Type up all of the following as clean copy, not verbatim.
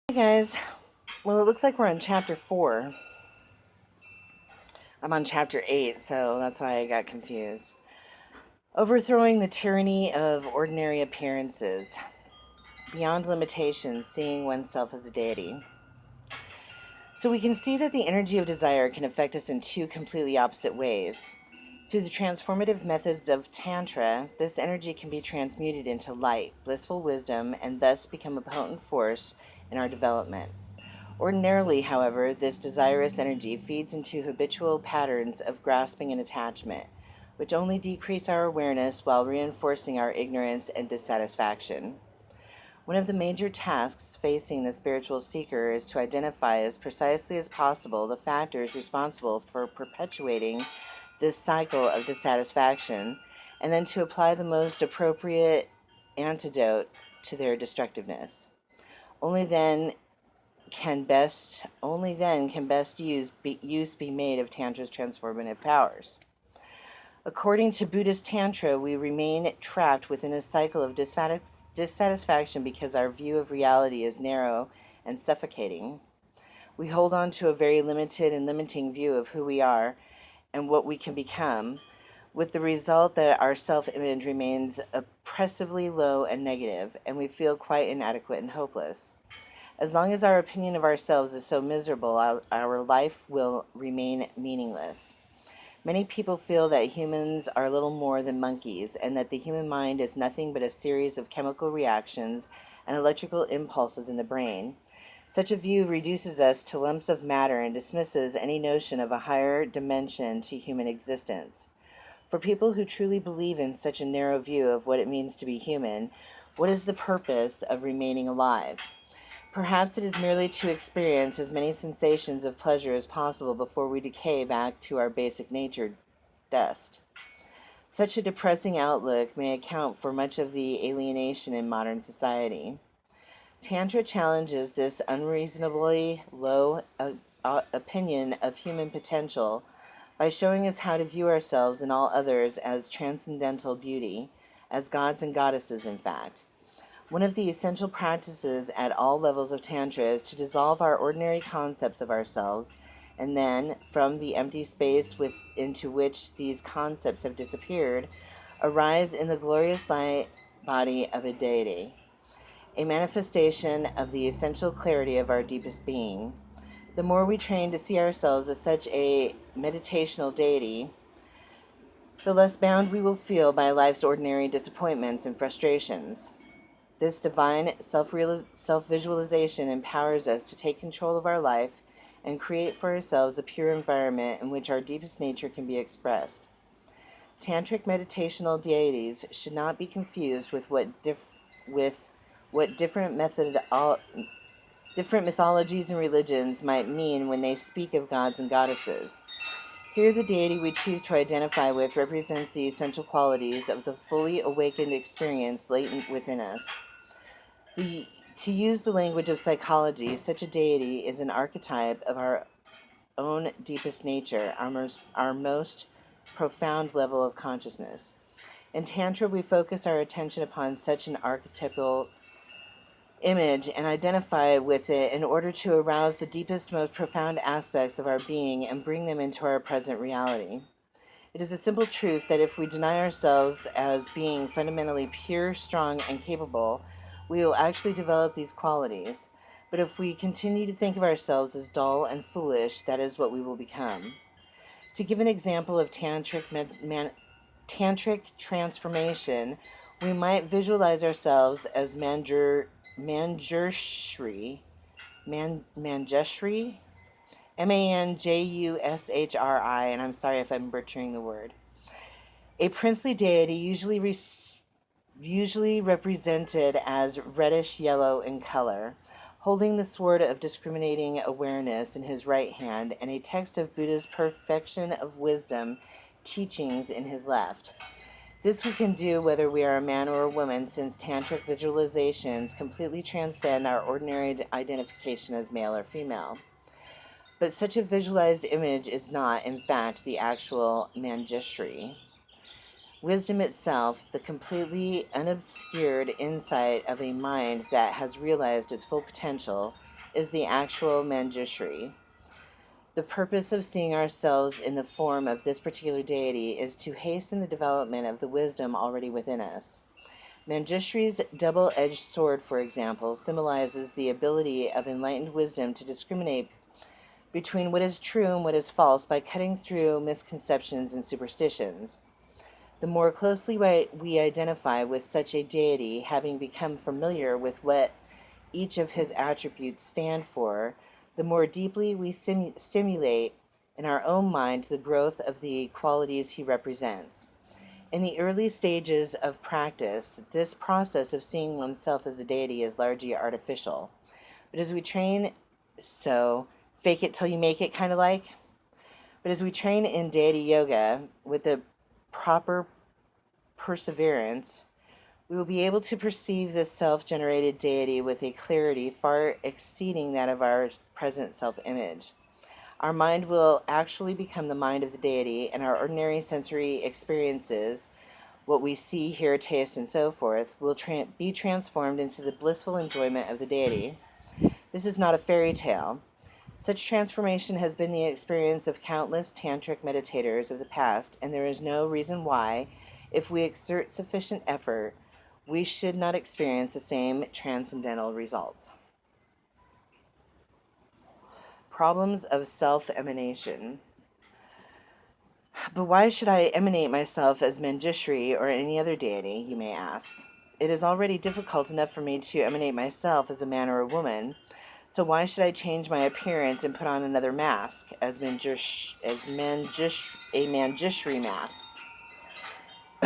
Hey guys, well, it looks like we're on chapter 4. I'm on chapter 8, so that's why I got confused. Overthrowing the tyranny of ordinary appearances. Beyond limitations, seeing oneself as a deity. So we can see that the energy of desire can affect us in two completely opposite ways. Through the transformative methods of Tantra, this energy can be transmuted into light, blissful wisdom, and thus become a potent force in our development. Ordinarily, however, this desirous energy feeds into habitual patterns of grasping and attachment, which only decrease our awareness while reinforcing our ignorance and dissatisfaction. One of the major tasks facing the spiritual seeker is to identify as precisely as possible the factors responsible for perpetuating this cycle of dissatisfaction, and then to apply the most appropriate antidote to their destructiveness. Only then can best use be made of Tantra's transformative powers. According to Buddhist Tantra, we remain trapped within a cycle of dissatisfaction because our view of reality is narrow and suffocating. We hold on to a very limited and limiting view of who we are and what we can become, with the result that our self-image remains oppressively low and negative, and we feel quite inadequate and hopeless. As long as our opinion of ourselves is so miserable, our life will remain meaningless. Many people feel that humans are little more than monkeys, and that the human mind is nothing but a series of chemical reactions and electrical impulses in the brain. Such a view reduces us to lumps of matter and dismisses any notion of a higher dimension to human existence. For people who truly believe in such a narrow view of what it means to be human, what is the purpose of remaining alive? Perhaps it is merely to experience as many sensations of pleasure as possible before we decay back to our basic nature, dust. Such a depressing outlook may account for much of the alienation in modern society. Tantra challenges this unreasonably low opinion of human potential by showing us how to view ourselves and all others as transcendental beauty, as gods and goddesses, in fact. One of the essential practices at all levels of Tantra is to dissolve our ordinary concepts of ourselves, and then, from the empty space into which these concepts have disappeared, arise in the glorious light body of a deity, a manifestation of the essential clarity of our deepest being. The more we train to see ourselves as such a meditational deity, the less bound we will feel by life's ordinary disappointments and frustrations. This divine self-visualization empowers us to take control of our life and create for ourselves a pure environment in which our deepest nature can be expressed. Tantric meditational deities should not be confused with what different mythologies and religions might mean when they speak of gods and goddesses. Here, the deity we choose to identify with represents the essential qualities of the fully awakened experience latent within us. To use the language of psychology, such a deity is an archetype of our own deepest nature, our most profound level of consciousness. In Tantra, we focus our attention upon such an archetypal image and identify with it in order to arouse the deepest, most profound aspects of our being and bring them into our present reality. It is a simple truth that if we deny ourselves as being fundamentally pure, strong, and capable, we will actually develop these qualities. But if we continue to think of ourselves as dull and foolish, that is what we will become. To give an example of tantric transformation, we might visualize ourselves as Manjushri, Manjushri, Manjushri, and I'm sorry if I'm butchering the word. A princely deity usually represented as reddish-yellow in color, holding the sword of discriminating awareness in his right hand and a text of Buddha's perfection of wisdom teachings in his left. This we can do whether we are a man or a woman, since tantric visualizations completely transcend our ordinary identification as male or female. But such a visualized image is not, in fact, the actual Manjushri. Wisdom itself, the completely unobscured insight of a mind that has realized its full potential, is the actual Manjushri. The purpose of seeing ourselves in the form of this particular deity is to hasten the development of the wisdom already within us. Manjushri's double-edged sword, for example, symbolizes the ability of enlightened wisdom to discriminate between what is true and what is false by cutting through misconceptions and superstitions. The more closely we identify with such a deity, having become familiar with what each of his attributes stand for, the more deeply we stimulate in our own mind the growth of the qualities he represents. In the early stages of practice, this process of seeing oneself as a deity is largely artificial. But as we train, so fake it till you make it kind of like. But as we train in deity yoga with the proper perseverance, we will be able to perceive this self-generated deity with a clarity far exceeding that of our present self-image. Our mind will actually become the mind of the deity, and our ordinary sensory experiences, what we see, hear, taste, and so forth, will be transformed into the blissful enjoyment of the deity. This is not a fairy tale. Such transformation has been the experience of countless tantric meditators of the past, and there is no reason why, if we exert sufficient effort, we should not experience the same transcendental results. Problems of self-emanation. But why should I emanate myself as Manjushri or any other deity, you may ask? It is already difficult enough for me to emanate myself as a man or a woman, so why should I change my appearance and put on another mask, a Manjushri mask?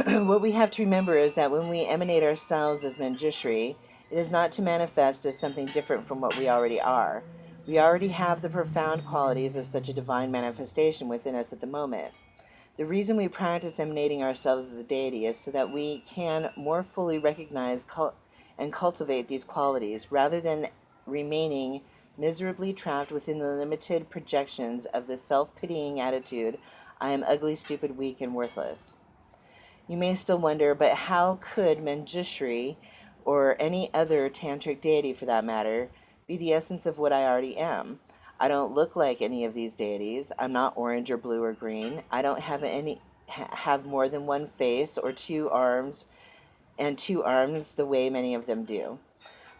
What we have to remember is that when we emanate ourselves as Manjushri, it is not to manifest as something different from what we already are. We already have the profound qualities of such a divine manifestation within us at the moment. The reason we practice emanating ourselves as a deity is so that we can more fully recognize and cultivate these qualities, rather than remaining miserably trapped within the limited projections of the self-pitying attitude, I am ugly, stupid, weak, and worthless. You may still wonder, but how could Manjushri, or any other tantric deity for that matter, be the essence of what I already am? I don't look like any of these deities. I'm not orange or blue or green. I don't have more than one face or two arms the way many of them do.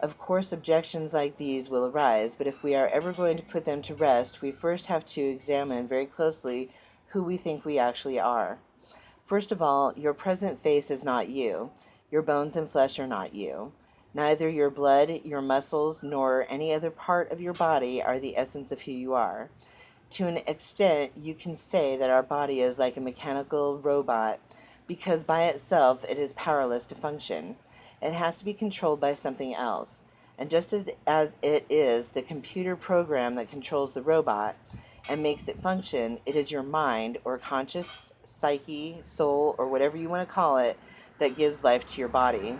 Of course, objections like these will arise, but if we are ever going to put them to rest, we first have to examine very closely who we think we actually are. First of all, your present face is not you. Your bones and flesh are not you. Neither your blood, your muscles, nor any other part of your body are the essence of who you are. To an extent, you can say that our body is like a mechanical robot, because by itself it is powerless to function. It has to be controlled by something else. And just as it is the computer program that controls the robot and makes it function, it is your mind, or conscious psyche, soul, or whatever you want to call it, that gives life to your body.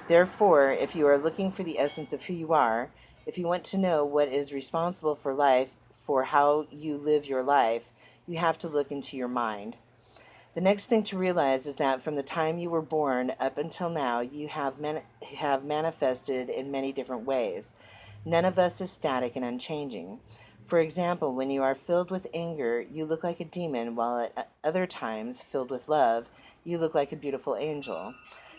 Therefore, if you are looking for the essence of who you are, if you want to know what is responsible for life, for how you live your life, you have to look into your mind. The next thing to realize is that from the time you were born up until now, you have manifested in many different ways. None of us is static and unchanging. For example, when you are filled with anger, you look like a demon, while at other times, filled with love, you look like a beautiful angel.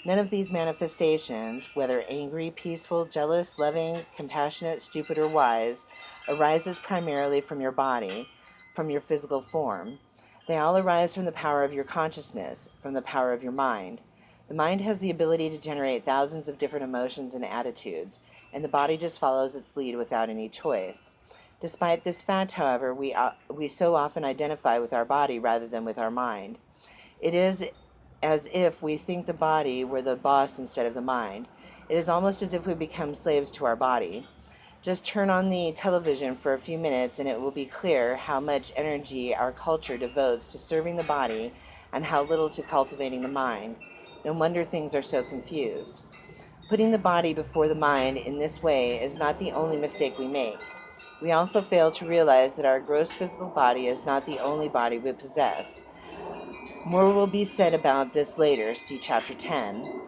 None of these manifestations, whether angry, peaceful, jealous, loving, compassionate, stupid, or wise, arises primarily from your body, from your physical form. They all arise from the power of your consciousness, from the power of your mind. The mind has the ability to generate thousands of different emotions and attitudes, and the body just follows its lead without any choice. Despite this fact, however, we so often identify with our body rather than with our mind. It is as if we think the body were the boss instead of the mind. It is almost as if we become slaves to our body. Just turn on the television for a few minutes and it will be clear how much energy our culture devotes to serving the body and how little to cultivating the mind. No wonder things are so confused. Putting the body before the mind in this way is not the only mistake we make. We also fail to realize that our gross physical body is not the only body we possess. More will be said about this later, see Chapter 10.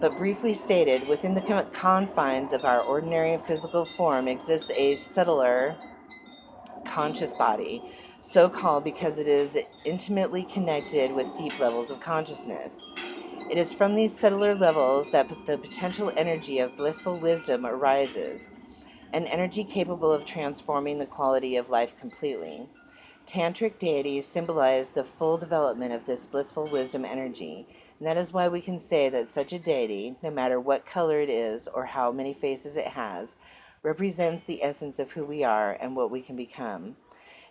But briefly stated, within the confines of our ordinary physical form exists a subtler conscious body, so called because it is intimately connected with deep levels of consciousness. It is from these subtler levels that the potential energy of blissful wisdom arises, an energy capable of transforming the quality of life completely. Tantric deities symbolize the full development of this blissful wisdom energy, and that is why we can say that such a deity, no matter what color it is or how many faces it has, represents the essence of who we are and what we can become.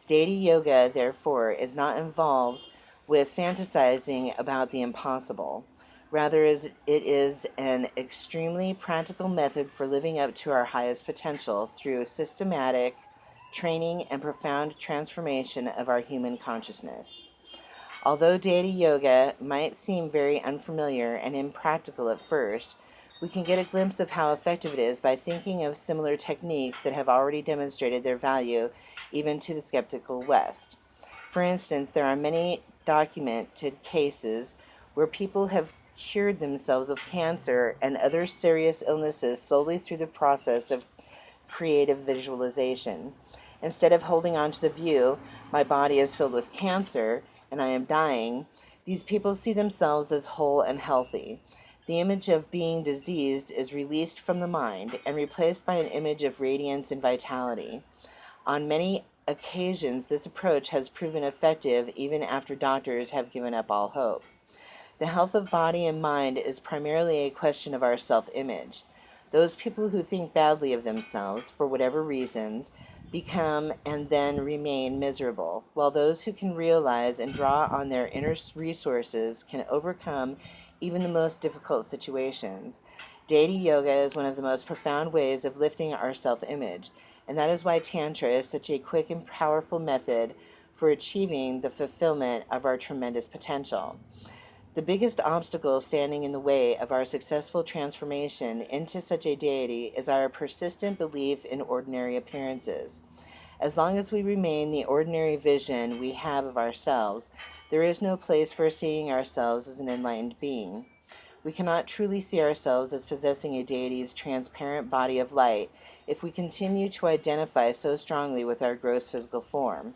Deity yoga, therefore, is not involved with fantasizing about the impossible. Rather, it is an extremely practical method for living up to our highest potential through systematic training and profound transformation of our human consciousness. Although Deity Yoga might seem very unfamiliar and impractical at first, we can get a glimpse of how effective it is by thinking of similar techniques that have already demonstrated their value even to the skeptical West. For instance, there are many documented cases where people have cured themselves of cancer and other serious illnesses solely through the process of creative visualization. Instead of holding on to the view, my body is filled with cancer and I am dying, these people see themselves as whole and healthy. The image of being diseased is released from the mind and replaced by an image of radiance and vitality. On many occasions, this approach has proven effective even after doctors have given up all hope. The health of body and mind is primarily a question of our self-image. Those people who think badly of themselves, for whatever reasons, become and then remain miserable, while those who can realize and draw on their inner resources can overcome even the most difficult situations. Deity yoga is one of the most profound ways of lifting our self-image, and that is why Tantra is such a quick and powerful method for achieving the fulfillment of our tremendous potential. The biggest obstacle standing in the way of our successful transformation into such a deity is our persistent belief in ordinary appearances. As long as we remain the ordinary vision we have of ourselves, there is no place for seeing ourselves as an enlightened being. We cannot truly see ourselves as possessing a deity's transparent body of light if we continue to identify so strongly with our gross physical form,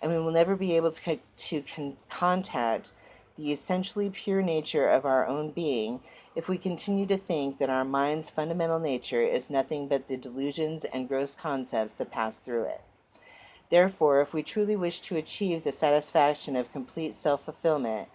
and we will never be able to contact the essentially pure nature of our own being if we continue to think that our mind's fundamental nature is nothing but the delusions and gross concepts that pass through it. Therefore, if we truly wish to achieve the satisfaction of complete self-fulfillment,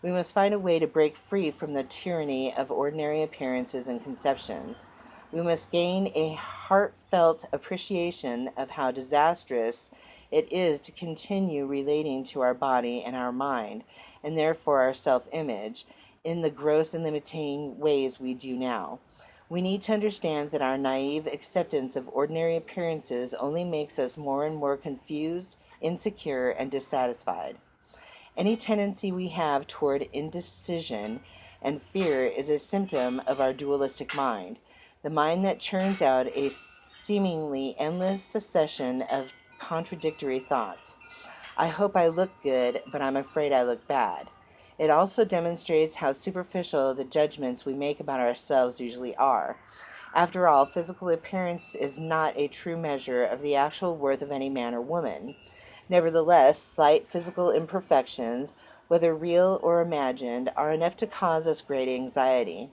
we must find a way to break free from the tyranny of ordinary appearances and conceptions. We must gain a heartfelt appreciation of how disastrous it is to continue relating to our body and our mind, and therefore our self-image, in the gross and limiting ways we do now. We need to understand that our naive acceptance of ordinary appearances only makes us more and more confused, insecure, and dissatisfied. Any tendency we have toward indecision and fear is a symptom of our dualistic mind, the mind that churns out a seemingly endless succession of contradictory thoughts. I hope I look good, but I'm afraid I look bad. It also demonstrates how superficial the judgments we make about ourselves usually are. After all, physical appearance is not a true measure of the actual worth of any man or woman. Nevertheless, slight physical imperfections, whether real or imagined, are enough to cause us great anxiety.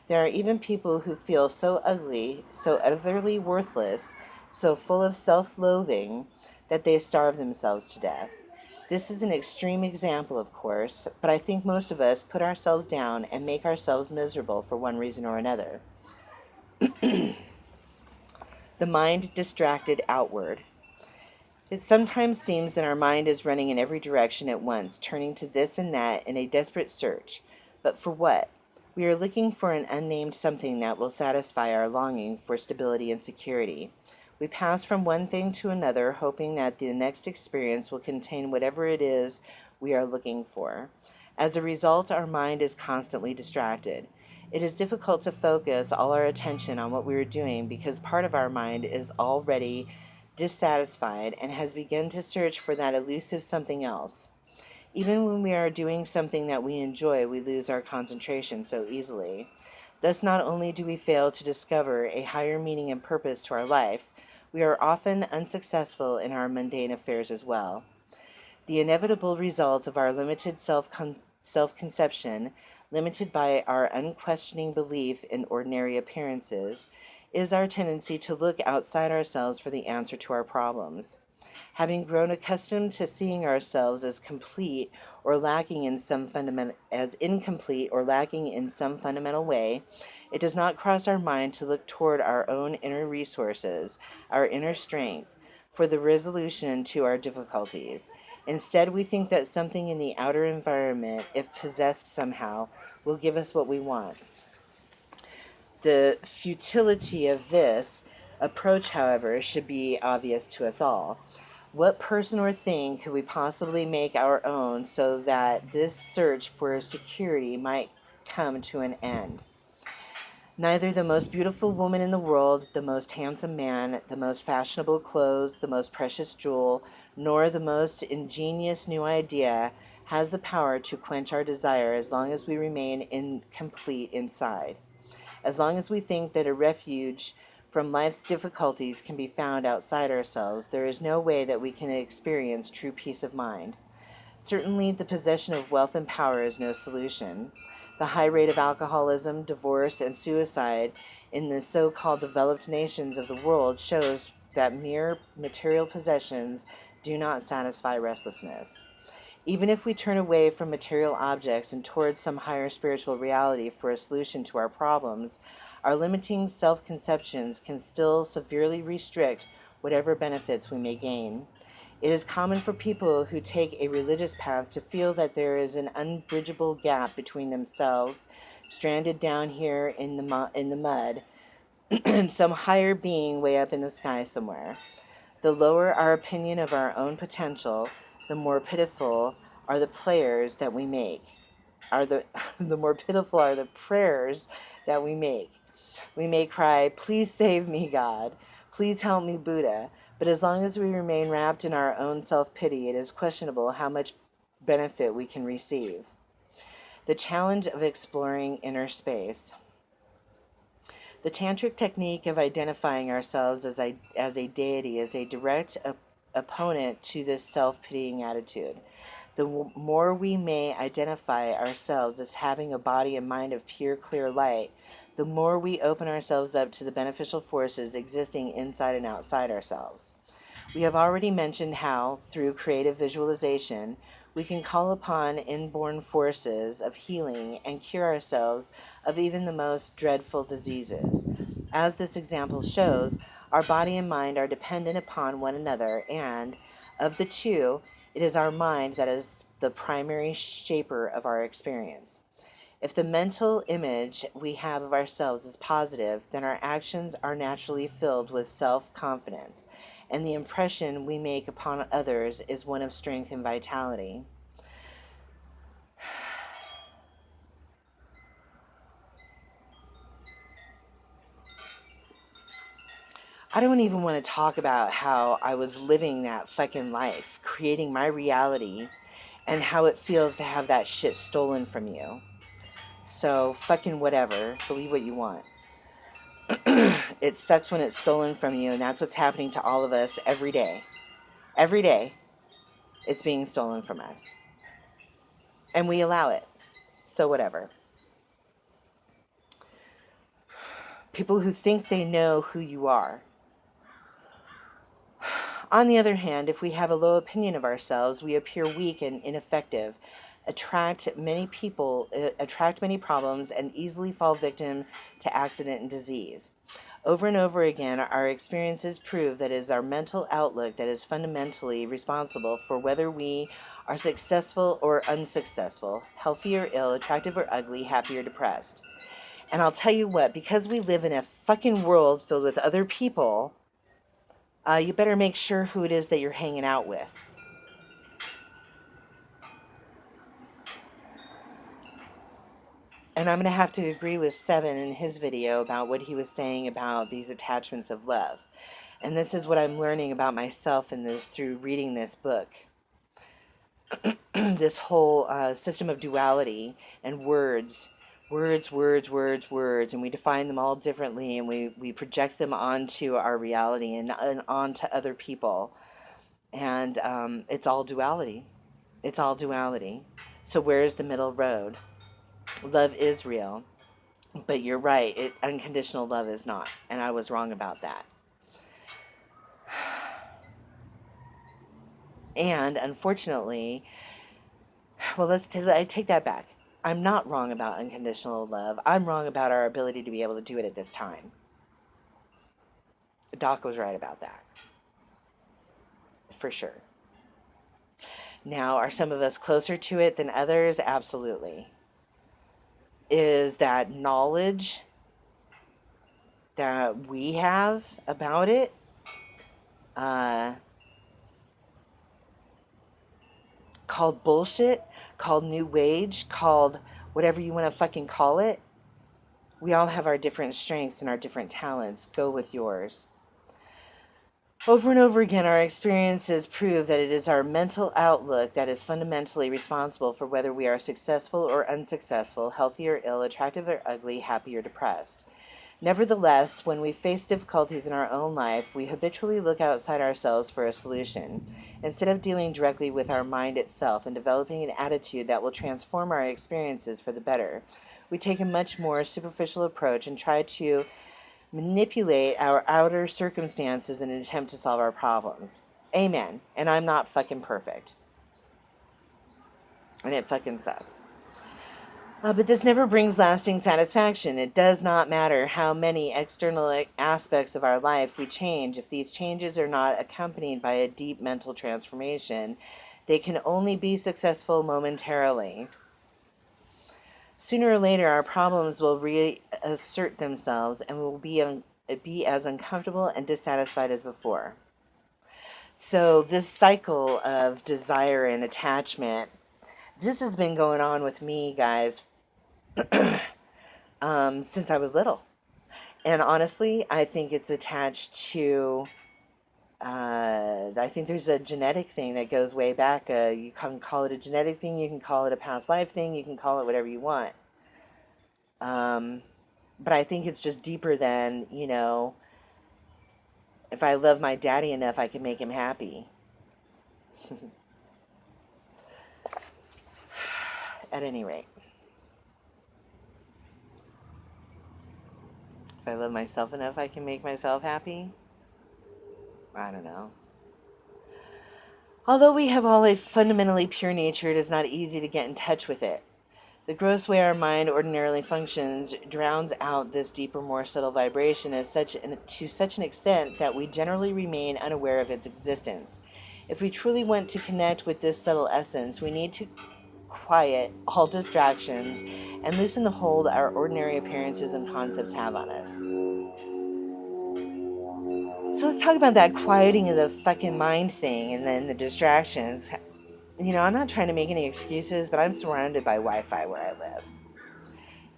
There are even people who feel so ugly, so utterly worthless, so full of self-loathing, that they starve themselves to death. This is an extreme example, of course, but I think most of us put ourselves down and make ourselves miserable for one reason or another. The mind distracted outward. It sometimes seems that our mind is running in every direction at once, turning to this and that in a desperate search. But for what? We are looking for an unnamed something that will satisfy our longing for stability and security. We pass from one thing to another, hoping that the next experience will contain whatever it is we are looking for. As a result, our mind is constantly distracted. It is difficult to focus all our attention on what we are doing because part of our mind is already dissatisfied and has begun to search for that elusive something else. Even when we are doing something that we enjoy, we lose our concentration so easily. Thus, not only do we fail to discover a higher meaning and purpose to our life, we are often unsuccessful in our mundane affairs as well. The inevitable result of our limited self-conception, limited by our unquestioning belief in ordinary appearances, is our tendency to look outside ourselves for the answer to our problems. Having grown accustomed to seeing ourselves as complete or lacking in some fundamental as incomplete or lacking in some fundamental way, it does not cross our mind to look toward our own inner resources, our inner strength, for the resolution to our difficulties. Instead, we think that something in the outer environment, if possessed somehow, will give us what we want. The futility of this approach, however, should be obvious to us all. What person or thing could we possibly make our own so that this search for security might come to an end? Neither the most beautiful woman in the world, the most handsome man, the most fashionable clothes, the most precious jewel, nor the most ingenious new idea has the power to quench our desire as long as we remain incomplete inside. As long as we think that a refuge from life's difficulties can be found outside ourselves, there is no way that we can experience true peace of mind. Certainly, the possession of wealth and power is no solution. The high rate of alcoholism, divorce, and suicide in the so-called developed nations of the world shows that mere material possessions do not satisfy restlessness. Even if we turn away from material objects and towards some higher spiritual reality for a solution to our problems, our limiting self-conceptions can still severely restrict whatever benefits we may gain. It is common for people who take a religious path to feel that there is an unbridgeable gap between themselves, stranded down here in the mud, and some higher being way up in the sky somewhere. The lower our opinion of our own potential, the more pitiful are the players that we make. The more pitiful are the prayers that we make. We may cry, "Please save me, God. Please help me, Buddha." But as long as we remain wrapped in our own self-pity, it is questionable how much benefit we can receive. The challenge of exploring inner space. The tantric technique of identifying ourselves as a deity is a direct opponent to this self-pitying attitude. The more we may identify ourselves as having a body and mind of pure, clear light, the more we open ourselves up to the beneficial forces existing inside and outside ourselves. We have already mentioned how, through creative visualization, we can call upon inborn forces of healing and cure ourselves of even the most dreadful diseases. As this example shows, our body and mind are dependent upon one another, and of the two, it is our mind that is the primary shaper of our experience. If the mental image we have of ourselves is positive, then our actions are naturally filled with self-confidence, and the impression we make upon others is one of strength and vitality. I don't even want to talk about how I was living that fucking life, creating my reality, and how it feels to have that shit stolen from you. So, fucking whatever. Believe what you want. It sucks when it's stolen from you, and that's what's happening to all of us every day. Every day, it's being stolen from us. And we allow it. So, whatever. People who think they know who you are. On the other hand, if we have a low opinion of ourselves, we appear weak and ineffective, attract many problems, and easily fall victim to accident and disease. Over and over again, our experiences prove that it is our mental outlook that is fundamentally responsible for whether we are successful or unsuccessful, healthy or ill, attractive or ugly, happy or depressed. And I'll tell you what, because we live in a fucking world filled with other people, you better make sure who it is that you're hanging out with. And I'm going to have to agree with Seven in his video about what he was saying about these attachments of love. And this is what I'm learning about myself in this through reading this book. This whole system of duality and words Words, words, words, words, and we define them all differently, and we project them onto our reality and onto other people. And it's all duality. It's all duality. So where's the middle road? Love is real. But you're right, unconditional love is not. And I was wrong about that. And unfortunately, well, I take that back. I'm not wrong about unconditional love. I'm wrong about our ability to be able to do it at this time. Doc was right about that. For sure. Now, are some of us closer to it than others? Absolutely. Is that knowledge that we have about it called bullshit, called new age, called whatever you want to fucking call it? We all have our different strengths and our different talents. Go with yours. Over and over again, our experiences prove that it is our mental outlook that is fundamentally responsible for whether we are successful or unsuccessful, healthy or ill, attractive or ugly, happy or depressed. Nevertheless, when we face difficulties in our own life, we habitually look outside ourselves for a solution, instead of dealing directly with our mind itself and developing an attitude that will transform our experiences for the better. We take a much more superficial approach and try to manipulate our outer circumstances in an attempt to solve our problems. Amen. And I'm not fucking perfect. And it fucking sucks. But this never brings lasting satisfaction. It does not matter how many external aspects of our life we change. If these changes are not accompanied by a deep mental transformation, they can only be successful momentarily. Sooner or later, our problems will reassert themselves and we will be as uncomfortable and dissatisfied as before. So this cycle of desire and attachment, this has been going on with me, guys, since I was little. And honestly, I think it's attached to, I think there's a genetic thing that goes way back. You can call it a genetic thing, you can call it a past life thing, you can call it whatever you want. But I think it's just deeper than, if I love my daddy enough, I can make him happy. At any rate. If I love myself enough, I can make myself happy? I don't know. Although we have all a fundamentally pure nature, it is not easy to get in touch with it. The gross way our mind ordinarily functions drowns out this deeper, more subtle vibration to such an extent that we generally remain unaware of its existence. If we truly want to connect with this subtle essence, we need to quiet all distractions and loosen the hold our ordinary appearances and concepts have on us. So let's talk about that quieting of the fucking mind thing and then the distractions. I'm not trying to make any excuses, but I'm surrounded by Wi-Fi where I live.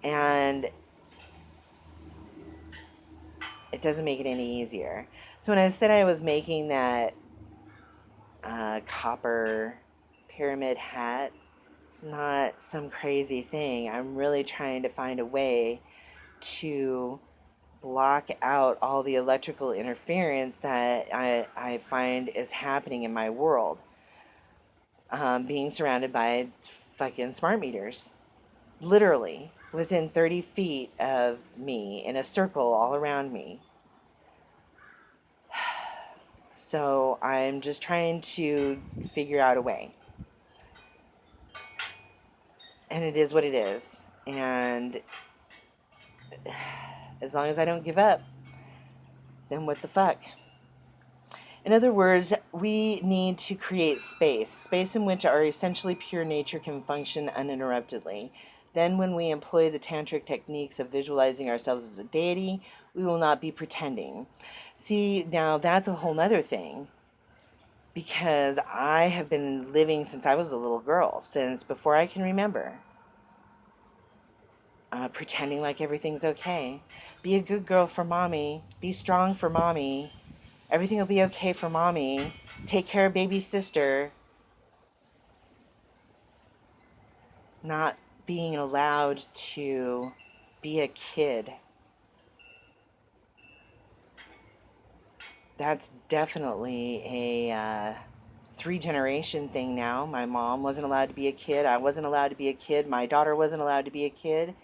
And it doesn't make it any easier. So when I said I was making that copper pyramid hat, it's not some crazy thing. I'm really trying to find a way to block out all the electrical interference that I find is happening in my world. Being surrounded by fucking smart meters. Literally, within 30 feet of me, in a circle all around me. So I'm just trying to figure out a way. And it is what it is. And as long as I don't give up, then what the fuck? In other words, we need to create space in which our essentially pure nature can function uninterruptedly. Then when we employ the tantric techniques of visualizing ourselves as a deity, we will not be pretending. See, now that's a whole other thing. Because I have been living since I was a little girl, since before I can remember. Pretending like everything's okay. Be a good girl for mommy. Be strong for mommy. Everything will be okay for mommy. Take care of baby sister. Not being allowed to be a kid. That's definitely a 3-generation thing now. My mom wasn't allowed to be a kid. I wasn't allowed to be a kid. My daughter wasn't allowed to be a kid.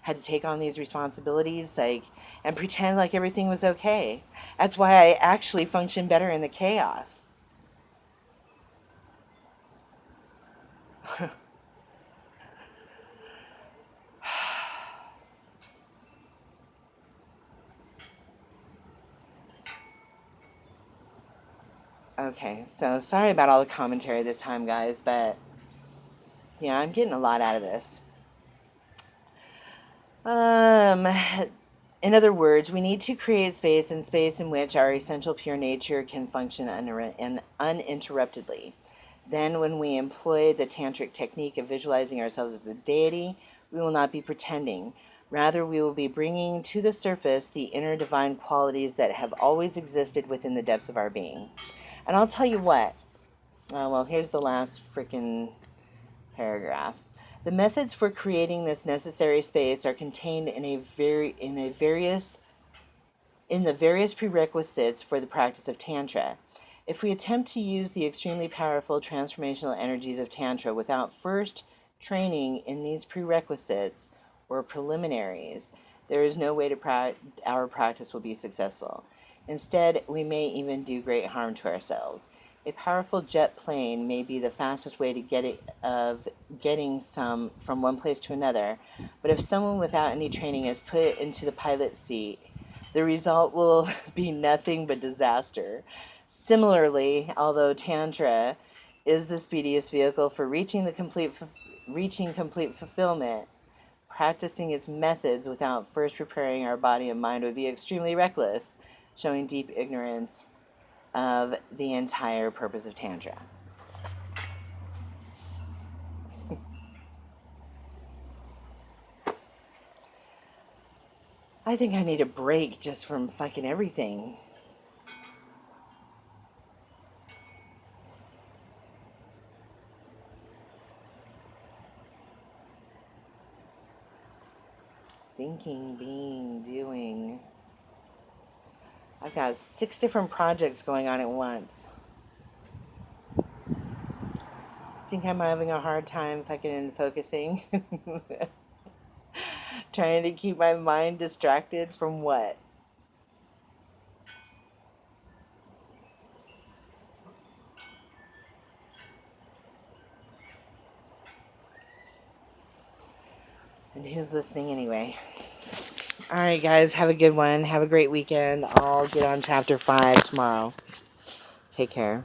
Had to take on these responsibilities, and pretend like everything was okay. That's why I actually function better in the chaos. Okay, so sorry about all the commentary this time, guys, but yeah, I'm getting a lot out of this. Um, in other words, we need to create space in which our essential pure nature can function uninterruptedly. Then, when we employ the tantric technique of visualizing ourselves as a deity, we will not be pretending. Rather, we will be bringing to the surface the inner divine qualities that have always existed within the depths of our being. And I'll tell you what. Well, here's the last freaking paragraph. The methods for creating this necessary space are contained in the various prerequisites for the practice of Tantra. If we attempt to use the extremely powerful transformational energies of Tantra without first training in these prerequisites or preliminaries, there is no way our practice will be successful. Instead, we may even do great harm to ourselves. A powerful jet plane may be the fastest way to getting some from one place to another, but if someone without any training is put into the pilot seat, the result will be nothing but disaster. Similarly, although Tantra is the speediest vehicle for reaching complete fulfillment, practicing its methods without first preparing our body and mind would be extremely reckless, showing deep ignorance of the entire purpose of Tantra. I think I need a break just from fucking everything. Thinking, being, doing. I've got 6 different projects going on at once. I think I'm having a hard time fucking focusing. Trying to keep my mind distracted from what? And who's listening anyway? Alright, guys, have a good one. Have a great weekend. I'll get on chapter 5 tomorrow. Take care.